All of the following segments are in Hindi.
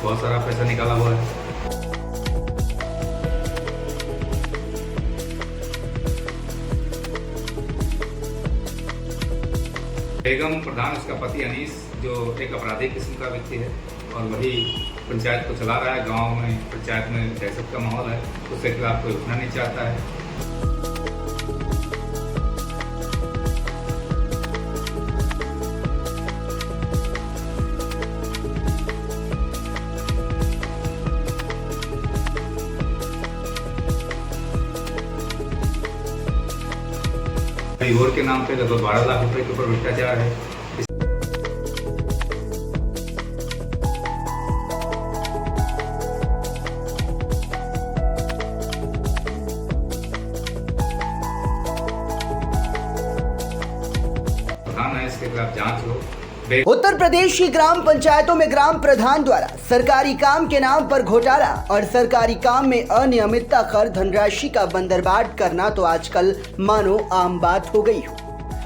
बहुत सारा पैसा निकाला हुआ है। बेगम प्रधान उसका पति अनीस जो एक आपराधिक किस्म का व्यक्ति है और वही पंचायत को चला रहा है। गांव में पंचायत में दहशत का माहौल है, उसके खिलाफ कोई उठना नहीं चाहता है। के नाम पे लगभग 12 लाख रुपए के ऊपर भ्रष्टाचार है। प्रधान है, इसके खिलाफ जांच हो। उत्तर प्रदेश की ग्राम पंचायतों में ग्राम प्रधान द्वारा सरकारी काम के नाम पर घोटाला और सरकारी काम में अनियमितता कर धनराशि का बंदरबाट करना तो आजकल मानो आम बात हो गई हो।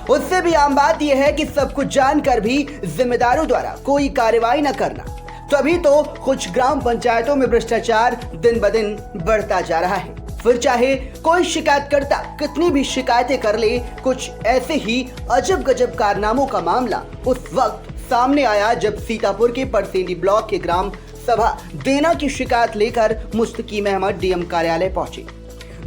उससे भी आम बात यह है कि सब कुछ जानकर भी जिम्मेदारों द्वारा कोई कार्रवाई न करना। तभी तो कुछ ग्राम पंचायतों में भ्रष्टाचार दिन ब दिन बढ़ता जा रहा है। फिर चाहे कोई शिकायतकर्ता कितनी भी शिकायतें कर ले, कुछ ऐसे ही अजब गजब कारनामों का मामला उस वक्त सामने आया जब सीतापुर के परसेंडी ब्लॉक के ग्राम सभा देना की शिकायत लेकर मुस्तकीम अहमद डीएम कार्यालय पहुंचे,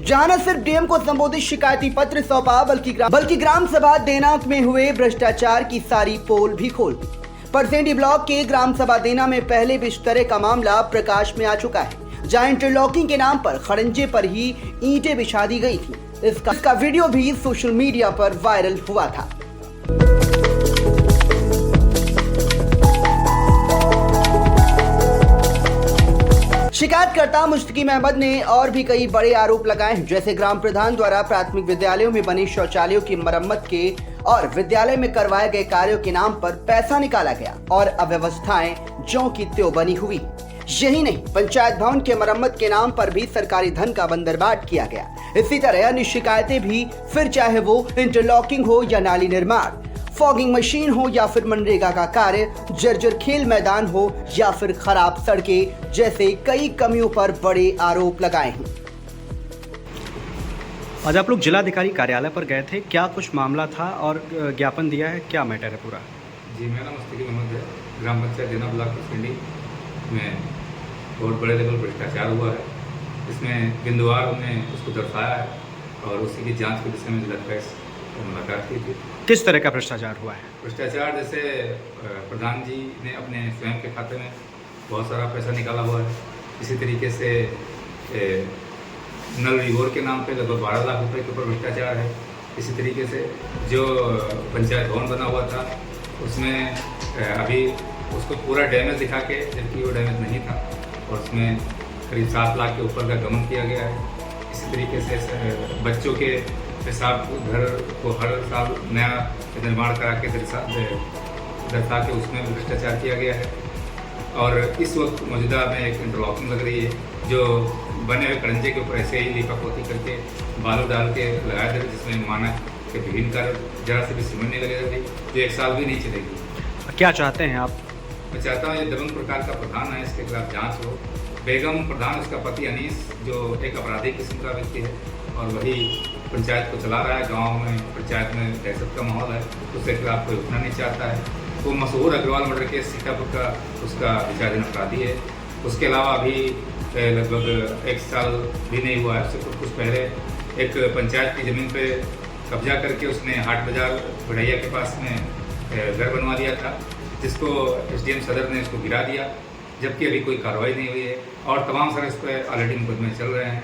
जहां न सिर्फ डीएम को संबोधित शिकायती पत्र सौंपा बल्कि ग्राम सभा देना में हुए भ्रष्टाचार की सारी पोल भी खोल दी। परसेंडी ब्लॉक के ग्राम सभा देना में पहले भी इस तरह का मामला प्रकाश में आ चुका है, जहां इंटरलॉकिंग के नाम पर खड़ंजे पर ही ईंटें बिछा दी गई थी। इसका वीडियो भी सोशल मीडिया पर वायरल हुआ था। शिकायतकर्ता मुस्तकीम अहमद ने और भी कई बड़े आरोप लगाए हैं, जैसे ग्राम प्रधान द्वारा प्राथमिक विद्यालयों में बने शौचालयों की मरम्मत के और विद्यालय में करवाए गए कार्यों के नाम पर पैसा निकाला गया और अव्यवस्थाएं ज्यों की त्यों बनी हुई। यही नहीं, पंचायत भवन के मरम्मत के नाम पर भी सरकारी धन का बंदरबाट किया गया। इसी तरह अन्य शिकायतें भी, फिर चाहे वो इंटरलॉकिंग हो या नाली निर्माण, फॉगिंग मशीन हो या फिर मनरेगा का कार्य, जर्जर खेल मैदान हो या फिर खराब सड़कें, जैसे कई कमियों पर बड़े आरोप लगाए हैं। आज आप लोग जिलाधिकारी कार्यालय पर गए थे, क्या कुछ मामला था और ज्ञापन दिया है, क्या मैटर है पूरा? जी, मेरा नाम मुस्तकीम अहमद है। ग्राम पंचायत देना ब्लॉक परसेंडी में बहुत बड़े लेवल पर भ्रष्टाचार हुआ है। इसमें बिंदुवार ने उसको दर्शाया है और उसी की जांच के विषय में जिलाधिकारी से मुलाकात की थी। किस तरह का भ्रष्टाचार हुआ है? भ्रष्टाचार जैसे प्रधान जी ने अपने स्वयं के खाते में बहुत सारा पैसा निकाला हुआ है। इसी तरीके से नल रिवोर के नाम पे लगभग 12 लाख रुपए के ऊपर भ्रष्टाचार है। इसी तरीके से जो पंचायत भवन बना हुआ था उसमें अभी उसको पूरा डैमेज दिखा के, जबकि वो डैमेज नहीं था और उसमें करीब 7 लाख के ऊपर का गबन किया गया है। इसी तरीके से बच्चों के पेशाब घर को हर साल नया निर्माण करा के दर्शा के उसमें भ्रष्टाचार किया गया है। और इस वक्त मौजूदा में एक इंटरलॉकिंग लग रही है जो बने हुए करंजे के ऊपर ऐसे ही लिपापोती करके बालू डाल के लगाया जाए, जिसमें माना कि विभिन्न कार्य जरा से भी सीमेंट नहीं लगेगा, जो 1 साल भी नहीं चलेगी। क्या चाहते हैं आप? मैं चाहता हूँ ये दबंग प्रकार का प्रधान है, इसके खिलाफ जांच हो। बेगम प्रधान उसका पति अनीस जो एक आपराधिक किस्म का व्यक्ति है और वही पंचायत को चला रहा है। गांव में पंचायत में दहशत का माहौल है, उसके खिलाफ कोई उठना नहीं चाहता है। वो मशहूर अग्रवाल मर्डर केस सीतापुर का उसका विचाराधीन अपराधी है। उसके अलावा अभी लगभग 1 साल भी नहीं हुआ है, उससे कुछ पहले एक पंचायत की ज़मीन पे कब्जा करके उसने हाट बाजार बढ़ैया के पास में घर बनवा दिया था, जिसको एसडीएम सदर ने उसको गिरा दिया, जबकि अभी कोई कार्रवाई नहीं हुई है। और तमाम सारे इस पर ऑलरेडी मुकदमे चल रहे हैं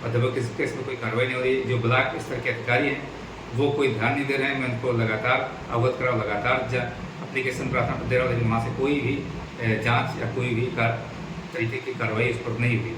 और दबंग किस केस में कोई कार्रवाई नहीं हो रही है। जो ब्लॉक स्तर के अधिकारी हैं वो कोई ध्यान नहीं दे रहे हैं। मैं उनको लगातार अवगत करा, लगातार एप्लीकेशन प्रार्थना दे रहा हूँ, लेकिन वहाँ से कोई भी जाँच या कोई भी तरीके की कार्रवाई इस पर नहीं हुई।